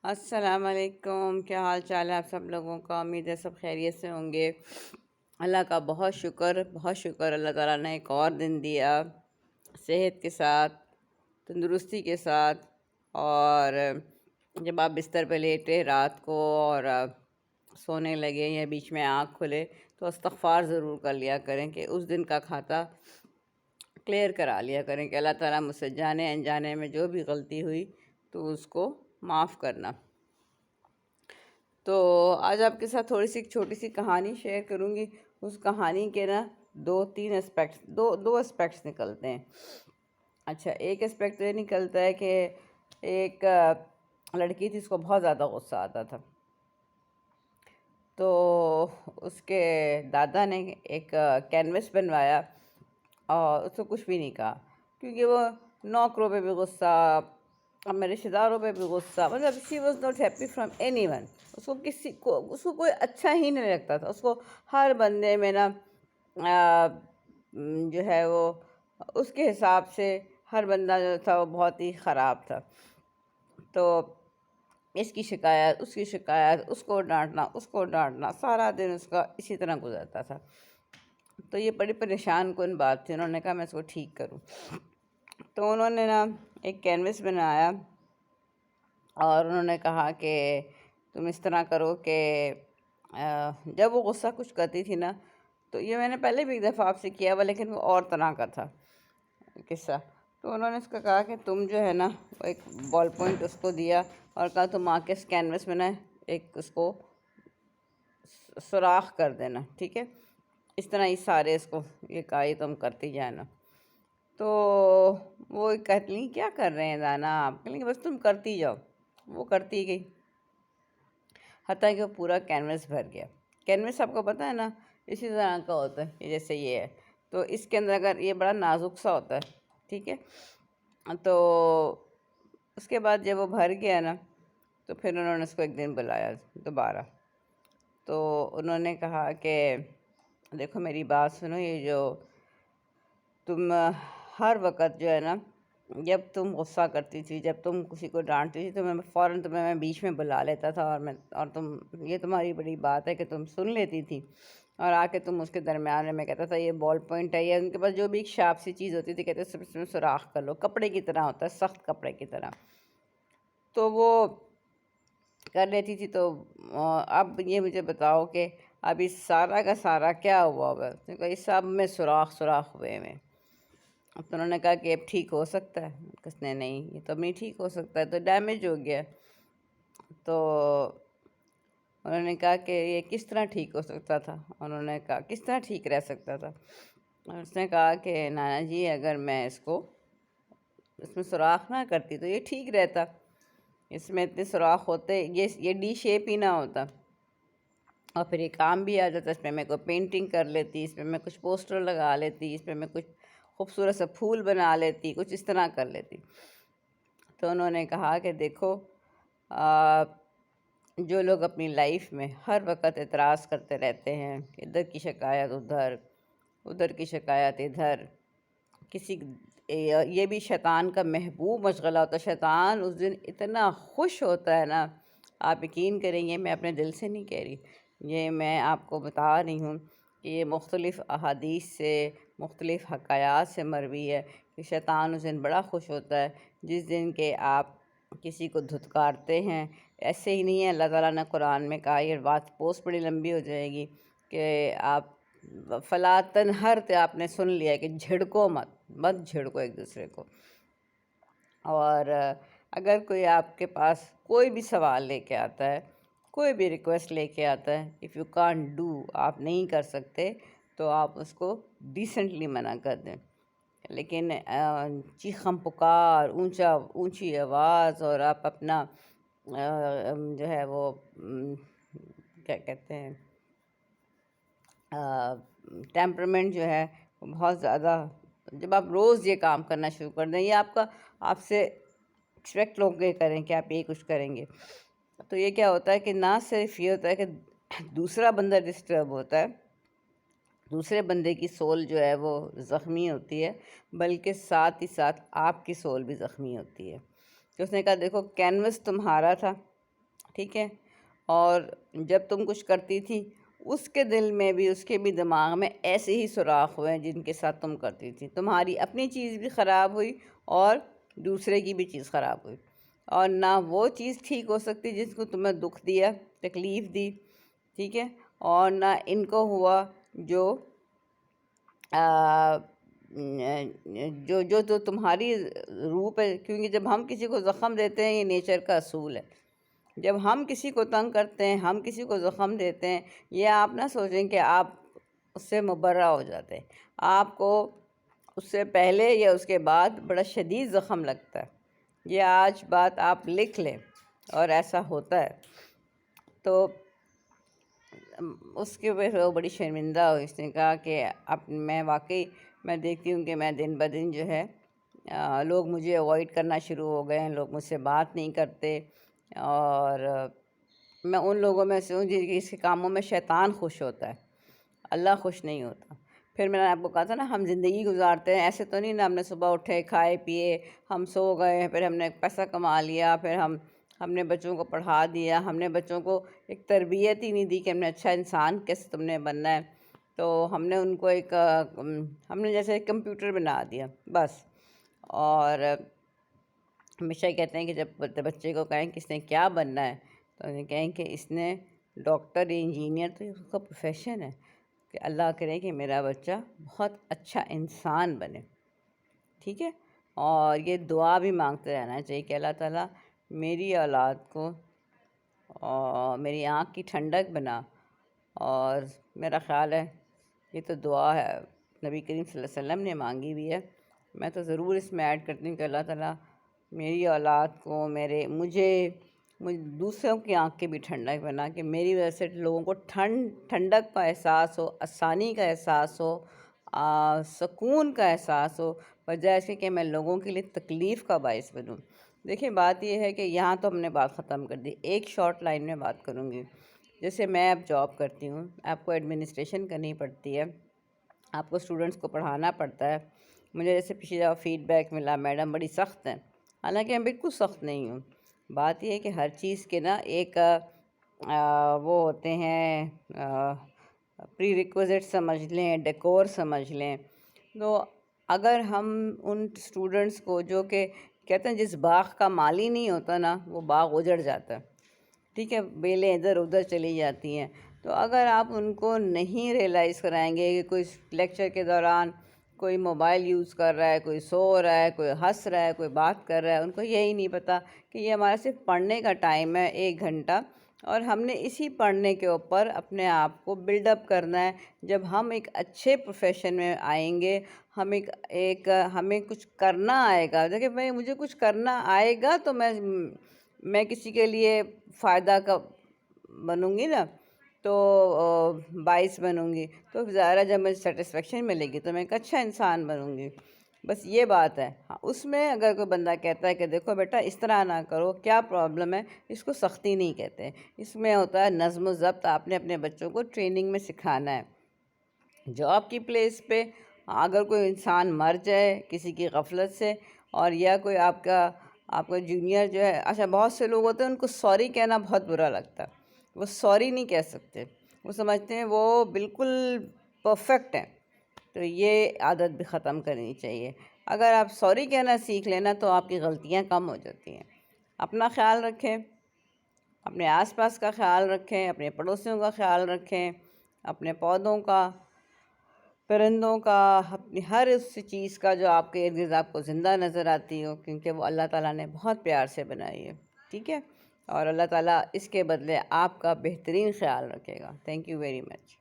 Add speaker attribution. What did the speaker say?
Speaker 1: السلام علیکم، کیا حال چال ہے آپ سب لوگوں کا؟ امید ہے سب خیریت سے ہوں گے۔ اللہ کا بہت شکر، اللہ تعالیٰ نے ایک اور دن دیا صحت کے ساتھ، تندرستی کے ساتھ۔ اور جب آپ بستر پہ لیٹے رات کو اور سونے لگے یا بیچ میں آنکھ کھلے تو استغفار ضرور کر لیا کریں کہ اس دن کا کھاتا کلیئر کرا لیا کریں کہ اللہ تعالیٰ مجھ سے جانے انجانے میں جو بھی غلطی ہوئی تو اس کو معاف کرنا۔ تو آج آپ کے ساتھ تھوڑی سی ایک چھوٹی سی کہانی شیئر کروں گی۔ اس کہانی کے نا دو اسپیکٹس نکلتے ہیں۔ اچھا، ایک اسپیکٹ یہ نکلتا ہے کہ ایک لڑکی تھی، اس کو بہت زیادہ غصہ آتا تھا، تو اس کے دادا نے ایک کینوس بنوایا اور اس کو کچھ بھی نہیں کہا، کیونکہ وہ نوکروں پہ بھی غصہ، اپنے رشتہ داروں پہ بھی غصہ، مطلب she was not happy from anyone. اس کو کوئی اچھا ہی نہیں لگتا تھا۔ اس کو ہر بندے میں نا جو ہے وہ اس کے حساب سے ہر بندہ جو تھا وہ بہت ہی خراب تھا۔ تو اس کی شکایت، اس کی شکایت، اس کو ڈانٹنا، سارا دن اس کا اسی طرح گزرتا تھا۔ تو یہ بڑی پریشان کن بات تھی۔ انہوں نے کہا میں اس کو ٹھیک کروں۔ تو انہوں نے نا ایک کینوس بنایا اور انہوں نے کہا کہ تم اس طرح کرو کہ جب وہ غصہ کچھ کرتی تھی نا، تو یہ میں نے پہلے بھی ایک دفعہ آپ سے کیا ہوا، لیکن وہ اور طرح کا تھا قصہ۔ تو انہوں نے اس کو کہا کہ تم جو ہے نا ایک بال پوائنٹ اس کو دیا اور کہا تم آ کے اس کینوس میں نا ایک اس کو سوراخ کر دینا، ٹھیک ہے؟ اس طرح ہی سارے اس کو یہ کہا یہ تم کرتی جانا۔ تو وہ کہتی ہیں کیا کر رہے ہیں دانا آپ؟ کہیں بس تم کرتی جاؤ۔ وہ کرتی گئی، حتیٰ کہ وہ پورا کینوس بھر گیا۔ کینوس آپ کو پتہ ہے نا اسی طرح کا ہوتا ہے، یہ جیسے یہ ہے، تو اس کے اندر اگر یہ بڑا نازک سا ہوتا ہے، ٹھیک ہے؟ تو اس کے بعد جب وہ بھر گیا نا تو پھر انہوں نے اس کو ایک دن بلایا دوبارہ۔ تو انہوں نے کہا کہ دیکھو میری بات سنو، یہ جو تم ہر وقت جو ہے نا جب تم غصہ کرتی تھی، جب تم کسی کو ڈانٹتی تھی تو میں فوراً تمہیں میں بیچ میں بلا لیتا تھا، اور تم یہ تمہاری بڑی بات ہے کہ تم سن لیتی تھی اور آ کے تم اس کے درمیان میں کہتا تھا یہ بال پوائنٹ ہے، یا ان کے پاس جو بھی ایک شارپ سی چیز ہوتی تھی کہتے سب اس میں سوراخ کر لو، کپڑے کی طرح ہوتا ہے، سخت کپڑے کی طرح۔ تو وہ کر لیتی تھی۔ تو اب یہ مجھے بتاؤ کہ اب اس سارا کا سارا کیا ہوا ہوگا؟ اس سب میں سوراخ ہوئے میں۔ تو انہوں نے کہا کہ اب ٹھیک ہو سکتا ہے؟ کس نے نہیں، یہ تو اب نہیں ٹھیک ہو سکتا ہے، تو ڈیمیج ہو گیا۔ تو انہوں نے کہا کہ یہ کس طرح ٹھیک ہو سکتا تھا؟ انہوں نے کہا کس طرح ٹھیک رہ سکتا تھا؟ اور اس نے کہا کہ نانا جی اگر میں اس میں سوراخ نہ کرتی تو یہ ٹھیک رہتا، اس میں اتنے سوراخ ہوتے، یہ ڈی شیپ ہی نہ ہوتا، اور پھر یہ کام بھی آ جاتا، اس پہ میں کوئی پینٹنگ کر لیتی، اس پہ میں کچھ پوسٹر لگا لیتی، اس پہ میں کچھ خوبصورت سا پھول بنا لیتی، کچھ اس طرح کر لیتی۔ تو انہوں نے کہا کہ دیکھو جو لوگ اپنی لائف میں ہر وقت اعتراض کرتے رہتے ہیں، ادھر کی شکایت ادھر، ادھر کی شکایت ادھر، یہ بھی شیطان کا محبوب مشغلہ ہوتا ہے۔ شیطان اس دن اتنا خوش ہوتا ہے نا، آپ یقین کریں گے، میں اپنے دل سے نہیں کہہ رہی، یہ میں آپ کو بتا رہی ہوں کہ یہ مختلف احادیث سے، مختلف حکایات سے مروی ہے کہ شیطان اس دن بڑا خوش ہوتا ہے جس دن کہ آپ کسی کو دھتکارتے ہیں۔ ایسے ہی نہیں ہے، اللہ تعالیٰ نے قرآن میں کہا، یہ بات پوسٹ بڑی لمبی ہو جائے گی، کہ آپ فلا تنہر تے آپ نے سن لیا کہ جھڑکو مت جھڑکو ایک دوسرے کو۔ اور اگر کوئی آپ کے پاس کوئی بھی سوال لے کے آتا ہے، کوئی بھی ریکویسٹ لے کے آتا ہے، اف یو کانٹ ڈو، آپ نہیں کر سکتے، تو آپ اس کو ڈیسنٹلی منع کر دیں۔ لیکن چیخم پکار، اونچی آواز، اور آپ اپنا جو ہے وہ کیا کہتے ہیں ٹیمپرمنٹ جو ہے وہ بہت زیادہ، جب آپ روز یہ کام کرنا شروع کر دیں، یہ آپ سے ایکسپیکٹ لوگ یہ کریں کہ آپ یہ کچھ کریں گے، تو یہ کیا ہوتا ہے کہ نہ صرف یہ ہوتا ہے کہ دوسرا بندہ ڈسٹرب ہوتا ہے، دوسرے بندے کی سول جو ہے وہ زخمی ہوتی ہے، بلکہ ساتھ ہی ساتھ آپ کی سول بھی زخمی ہوتی ہے۔ تو اس نے کہا دیکھو کینوس تمہارا تھا، ٹھیک ہے. اور جب تم کچھ کرتی تھی اس کے دل میں بھی، اس کے بھی دماغ میں ایسے ہی سوراخ ہوئے ہیں جن کے ساتھ تم کرتی تھی. تمہاری اپنی چیز بھی خراب ہوئی اور دوسرے کی بھی چیز خراب ہوئی، اور نہ وہ چیز ٹھیک ہو سکتی جس کو تمہیں دکھ دیا، تکلیف دی، ٹھیک ہے. اور نہ ان کو ہوا جو جو تمہاری روح پہ، کیونکہ جب ہم کسی کو زخم دیتے ہیں، یہ نیچر کا اصول ہے، جب ہم کسی کو تنگ کرتے ہیں، ہم کسی کو زخم دیتے ہیں، یہ آپ نہ سوچیں کہ آپ اس سے مبرہ ہو جاتے ہیں. آپ کو اس سے پہلے یا اس کے بعد بڑا شدید زخم لگتا ہے. یہ آج بات آپ لکھ لیں، اور ایسا ہوتا ہے. تو اس کے اوپر وہ بڑی شرمندہ ہوئی. اس نے کہا کہ اب میں دیکھتی ہوں کہ میں دن بدن جو ہے لوگ مجھے اوائڈ کرنا شروع ہو گئے ہیں، لوگ مجھ سے بات نہیں کرتے، اور میں ان لوگوں میں سے ہوں جن کے اس کے کاموں میں شیطان خوش ہوتا ہے، اللہ خوش نہیں ہوتا. پھر میں نے آپ کو کہا تھا نا، ہم زندگی گزارتے ہیں ایسے تو نہیں نا، ہم نے صبح اٹھے، کھائے پیے، ہم سو گئے، پھر ہم نے پیسہ کما لیا، پھر ہم نے بچوں کو پڑھا دیا، ہم نے بچوں کو ایک تربیت ہی نہیں دی کہ ہم نے اچھا انسان کیسے تم نے بننا ہے. تو ہم نے ان کو ہم نے جیسے ایک کمپیوٹر بنا دیا بس. اور ہمیشہ کہتے ہیں کہ جب بچے کو کہیں کہ اس نے کیا بننا ہے، تو انہیں کہیں کہ اس نے ڈاکٹر، انجینئر، تو یہ اس کا پروفیشن ہے، کہ اللہ کرے کہ میرا بچہ بہت اچھا انسان بنے. ٹھیک ہے. اور یہ دعا بھی مانگتے رہنا چاہیے کہ اللہ تعالیٰ میری اولاد کو اور میری آنکھ کی ٹھنڈک بنا. اور میرا خیال ہے یہ تو دعا ہے نبی کریم صلی اللہ علیہ وسلم نے مانگی بھی ہے. میں تو ضرور اس میں ایڈ کرتی ہوں کہ اللہ تعالیٰ میری اولاد کو، مجھے دوسروں کی آنکھ کی بھی ٹھنڈک بنا، کہ میری وجہ سے لوگوں کو ٹھنڈک کا احساس ہو، آسانی کا احساس ہو، سکون کا احساس ہو، بجائے اس کے کہ میں لوگوں کے لیے تکلیف کا باعث بنوں. دیکھیں بات یہ ہے کہ یہاں تو ہم نے بات ختم کر دی. ایک شارٹ لائن میں بات کروں گی. جیسے میں اب جاب کرتی ہوں، آپ کو ایڈمنسٹریشن کرنی پڑتی ہے، آپ کو اسٹوڈنٹس کو پڑھانا پڑتا ہے. مجھے جیسے پچھلی دفعہ فیڈ بیک ملا، میڈم بڑی سخت ہیں، حالانکہ میں بالکل سخت نہیں ہوں. بات یہ ہے کہ ہر چیز کے نا ایک وہ ہوتے ہیں، پری ریکوزٹ سمجھ لیں، ڈیکور سمجھ لیں. تو اگر ہم ان اسٹوڈنٹس کو جو کہ کہتے ہیں جس باغ کا مالی نہیں ہوتا نا، وہ باغ اجڑ جاتا ہے. ٹھیک ہے، بیلیں ادھر ادھر چلی جاتی ہیں. تو اگر آپ ان کو نہیں ریئلائز کرائیں گے کہ کوئی لیکچر کے دوران کوئی موبائل یوز کر رہا ہے، کوئی سو رہا ہے، کوئی ہنس رہا ہے، کوئی بات کر رہا ہے، ان کو یہی نہیں پتہ کہ یہ ہمارا صرف پڑھنے کا ٹائم ہے، 1 گھنٹہ، اور ہم نے اسی پڑھنے کے اوپر اپنے آپ کو بلڈ اپ کرنا ہے. جب ہم ایک اچھے پروفیشن میں آئیں گے، ہمیں کچھ کرنا آئے گا. دیکھیں بھائی، مجھے کچھ کرنا آئے گا تو میں کسی کے لیے فائدہ کا بنوں گی نا، تو باعث بنوں گی. تو ظاہرہ جب مجھے سیٹسفیکشن ملے گی تو میں ایک اچھا انسان بنوں گی. بس یہ بات ہے. اس میں اگر کوئی بندہ کہتا ہے کہ دیکھو بیٹا اس طرح نہ کرو، کیا پرابلم ہے، اس کو سختی نہیں کہتے. اس میں ہوتا ہے نظم و ضبط. آپ نے اپنے بچوں کو ٹریننگ میں سکھانا ہے. جاب کی پلیس پہ اگر کوئی انسان مر جائے کسی کی غفلت سے، اور یا کوئی آپ کا جونیئر جو ہے، اچھا بہت سے لوگ ہوتے ہیں ان کو سوری کہنا بہت برا لگتا ہے. وہ سوری نہیں کہہ سکتے، وہ سمجھتے ہیں وہ بالکل پرفیکٹ ہیں. تو یہ عادت بھی ختم کرنی چاہیے. اگر آپ سوری کہنا سیکھ لینا تو آپ کی غلطیاں کم ہو جاتی ہیں. اپنا خیال رکھیں، اپنے آس پاس کا خیال رکھیں، اپنے پڑوسیوں کا خیال رکھیں، اپنے پودوں کا، پرندوں کا، اپنی ہر اس چیز کا جو آپ کے ارد گرد آپ کو زندہ نظر آتی ہو، کیونکہ وہ اللہ تعالیٰ نے بہت پیار سے بنائی ہے. ٹھیک ہے. اور اللہ تعالیٰ اس کے بدلے آپ کا بہترین خیال رکھے گا. Thank you very much.